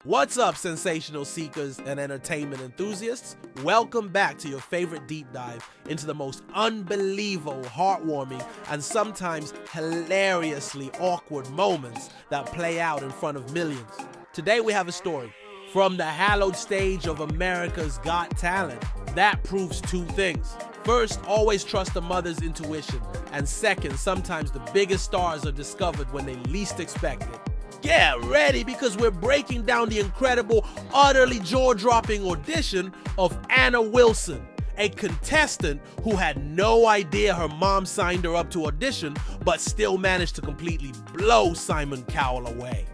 What's up, sensational seekers and entertainment enthusiasts? Welcome back to your favorite deep dive into the most unbelievable, heartwarming, and sometimes hilariously awkward moments that play out in front of millions. Today we have a story from the hallowed stage of America's Got Talent that proves two things. First, always trust a mother's intuition, and second, sometimes the biggest stars are discovered when they least expect it. Get ready, because we're breaking down the incredible, utterly jaw-dropping audition of Anna Wilson, a contestant who had no idea her mom signed her up to audition, but still managed to completely blow Simon Cowell away.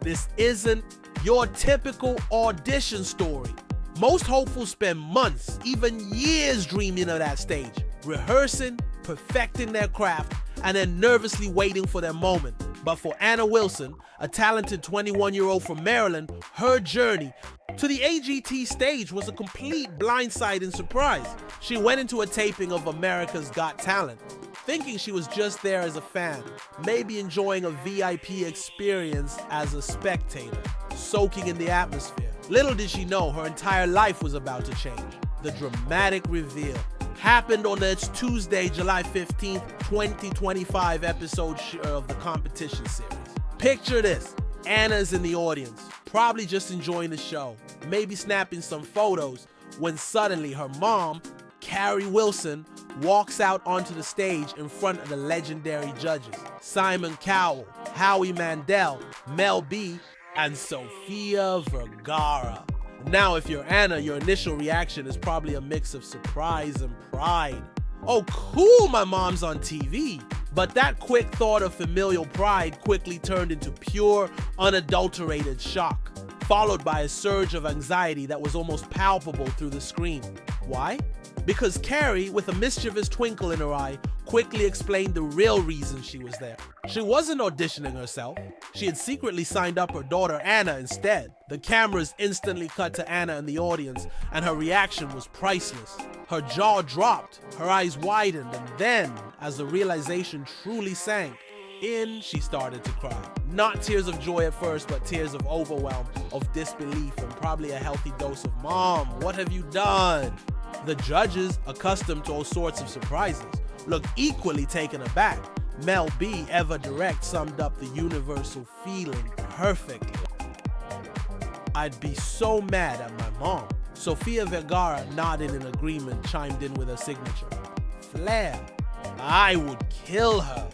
This isn't your typical audition story. Most hopefuls spend months, even years dreaming of that stage, rehearsing, perfecting their craft, and then nervously waiting for their moment. But for Anna Wilson, a talented 21-year-old from Maryland, her journey to the AGT stage was a complete blindsiding surprise. She went into a taping of America's Got Talent, thinking she was just there as a fan, maybe enjoying a VIP experience as a spectator, soaking in the atmosphere. Little did she know her entire life was about to change. The dramatic reveal happened on its Tuesday, July 15th, 2025 episode of the competition series. Picture this: Anna's in the audience, probably just enjoying the show, maybe snapping some photos, when suddenly her mom, Carrie Wilson, walks out onto the stage in front of the legendary judges: Simon Cowell, Howie Mandel, Mel B, and Sofia Vergara. Now, if you're Anna, your initial reaction is probably a mix of surprise and pride. Oh, cool, my mom's on TV. But that quick thought of familial pride quickly turned into pure, unadulterated shock, followed by a surge of anxiety that was almost palpable through the screen. Why? Because Carrie, with a mischievous twinkle in her eye, quickly explained the real reason she was there. She wasn't auditioning herself. She had secretly signed up her daughter Anna instead. The cameras instantly cut to Anna in the audience, and her reaction was priceless. Her jaw dropped, her eyes widened, and then, as the realization truly sank in, she started to cry. Not tears of joy at first, but tears of overwhelm, of disbelief, and probably a healthy dose of, "Mom, what have you done?" The judges, accustomed to all sorts of surprises, looked equally taken aback. Mel B, ever direct, summed up the universal feeling perfectly. "I'd be so mad at my mom." Sofia Vergara, nodding in agreement, chimed in with her signature. "Flair, I would kill her."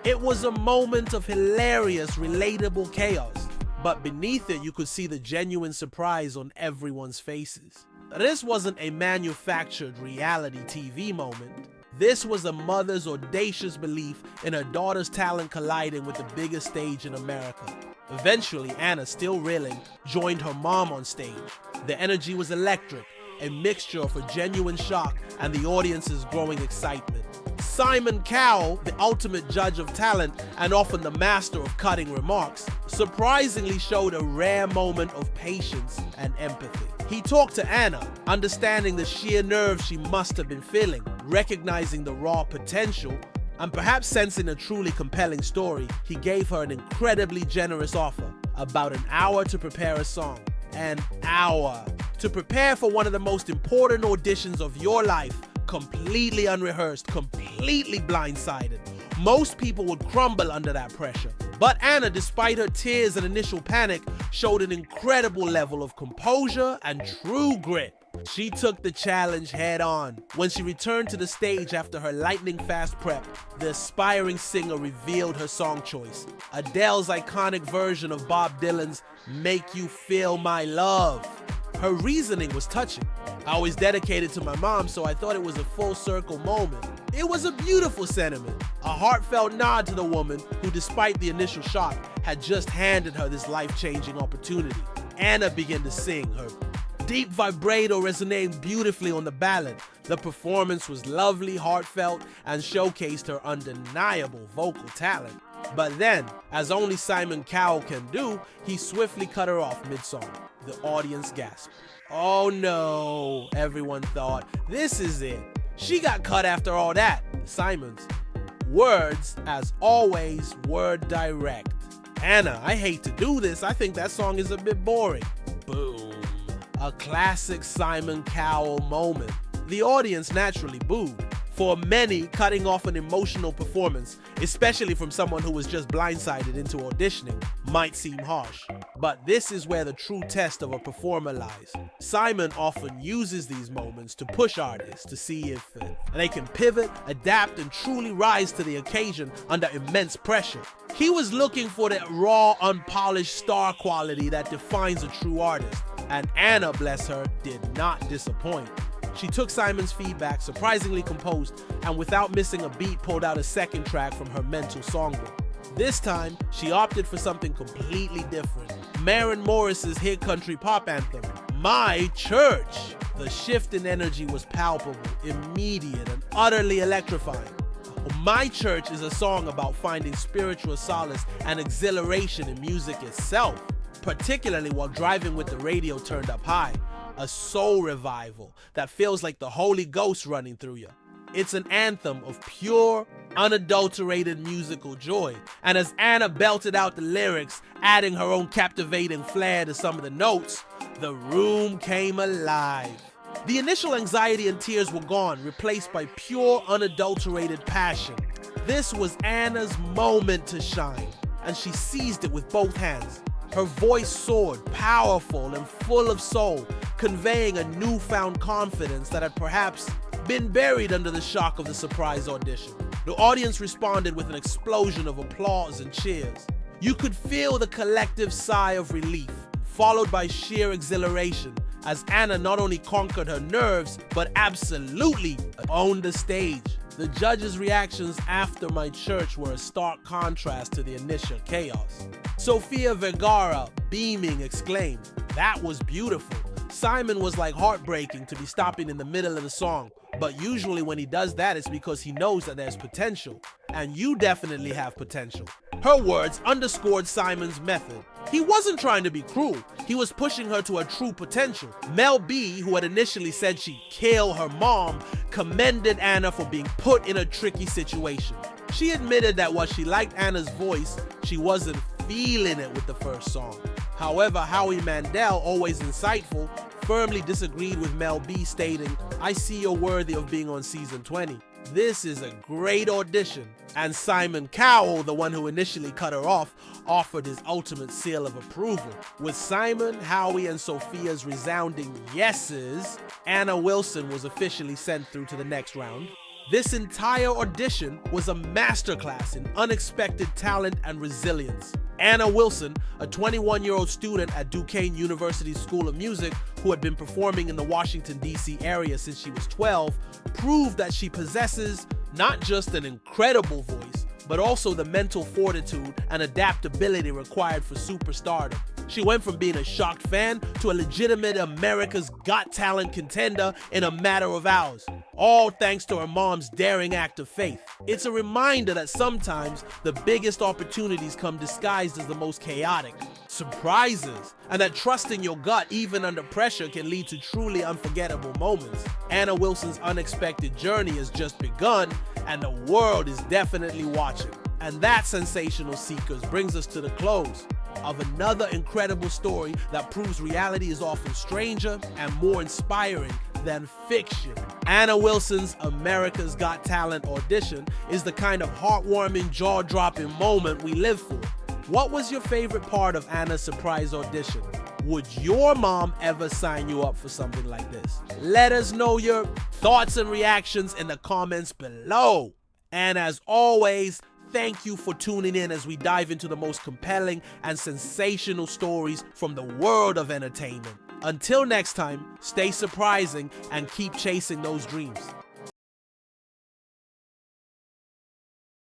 It was a moment of hilarious, relatable chaos, but beneath it you could see the genuine surprise on everyone's faces. This wasn't a manufactured reality TV moment. This was a mother's audacious belief in her daughter's talent colliding with the biggest stage in America. Eventually, Anna, still reeling, joined her mom on stage. The energy was electric, a mixture of a genuine shock and the audience's growing excitement. Simon Cowell, the ultimate judge of talent and often the master of cutting remarks, surprisingly showed a rare moment of patience and empathy. He talked to Anna, understanding the sheer nerves she must have been feeling, recognizing the raw potential, and perhaps sensing a truly compelling story. He gave her an incredibly generous offer: about an hour to prepare a song. An hour to prepare for one of the most important auditions of your life, completely unrehearsed, completely blindsided. Most people would crumble under that pressure. But Anna, despite her tears and initial panic, showed an incredible level of composure and true grit. She took the challenge head on. When she returned to the stage after her lightning-fast prep, the aspiring singer revealed her song choice: Adele's iconic version of Bob Dylan's "Make You Feel My Love." Her reasoning was touching. "I was dedicated to my mom, so I thought it was a full circle moment." It was a beautiful sentiment, a heartfelt nod to the woman who, despite the initial shock, had just handed her this life-changing opportunity. Anna began to sing. Her deep vibrato resonated beautifully on the ballad. The performance was lovely, heartfelt, and showcased her undeniable vocal talent. But then, as only Simon Cowell can do, he swiftly cut her off mid-song. The audience gasped. "Oh no," everyone thought. "This is it. She got cut after all that." Simon's words, as always, were direct. Anna, I hate to do this. I think that song is a bit boring. Boom. A classic Simon Cowell moment. The audience naturally booed. For many, cutting off an emotional performance, especially from someone who was just blindsided into auditioning, might seem harsh. But this is where the true test of a performer lies. Simon often uses these moments to push artists to see if they can pivot, adapt, and truly rise to the occasion under immense pressure. He was looking for that raw, unpolished star quality that defines a true artist. And Anna, bless her, did not disappoint. She took Simon's feedback, surprisingly composed, and without missing a beat pulled out a second track from her mental songbook. This time, she opted for something completely different. Maren Morris's hit country pop anthem, My Church. The shift in energy was palpable, immediate, and utterly electrifying. My Church is a song about finding spiritual solace and exhilaration in music itself, particularly while driving with the radio turned up high. A soul revival that feels like the Holy Ghost running through you. It's an anthem of pure, unadulterated musical joy. And as Anna belted out the lyrics, adding her own captivating flair to some of the notes, the room came alive. The initial anxiety and tears were gone, replaced by pure, unadulterated passion. This was Anna's moment to shine, and she seized it with both hands. Her voice soared, powerful and full of soul, conveying a newfound confidence that had perhaps been buried under the shock of the surprise audition. The audience responded with an explosion of applause and cheers. You could feel the collective sigh of relief, followed by sheer exhilaration, as Anna not only conquered her nerves, but absolutely owned the stage. The judges' reactions after My Church were a stark contrast to the initial chaos. Sofia Vergara, beaming, exclaimed, "That was beautiful." Simon was like heartbreaking to be stopping in the middle of the song, but usually when he does that, it's because he knows that there's potential, and you definitely have potential. Her words underscored Simon's method. He wasn't trying to be cruel, he was pushing her to her true potential. Mel B, who had initially said she'd kill her mom, commended Anna for being put in a tricky situation. She admitted that while she liked Anna's voice, she wasn't feeling it with the first song. However, Howie Mandel, always insightful, firmly disagreed with Mel B, stating, "I see you're worthy of being on season 20. This is a great audition." And Simon Cowell, the one who initially cut her off, offered his ultimate seal of approval. With Simon, Howie, and Sophia's resounding yeses, Anna Wilson was officially sent through to the next round. This entire audition was a masterclass in unexpected talent and resilience. Anna Wilson, a 21-year-old student at Duquesne University's School of Music who had been performing in the Washington, D.C. area since she was 12, proved that she possesses not just an incredible voice, but also the mental fortitude and adaptability required for superstardom. She went from being a shocked fan to a legitimate America's Got Talent contender in a matter of hours, all thanks to her mom's daring act of faith. It's a reminder that sometimes the biggest opportunities come disguised as the most chaotic surprises, and that trusting your gut even under pressure can lead to truly unforgettable moments. Anna Wilson's unexpected journey has just begun, and the world is definitely watching. And that, Sensational Seekers, brings us to the close of another incredible story that proves reality is often stranger and more inspiring than fiction. Anna Wilson's America's Got Talent audition is the kind of heartwarming, jaw-dropping moment we live for. What was your favorite part of Anna's surprise audition? Would your mom ever sign you up for something like this? Let us know your thoughts and reactions in the comments below. And as always, thank you for tuning in as we dive into the most compelling and sensational stories from the world of entertainment. Until next time, stay surprising and keep chasing those dreams.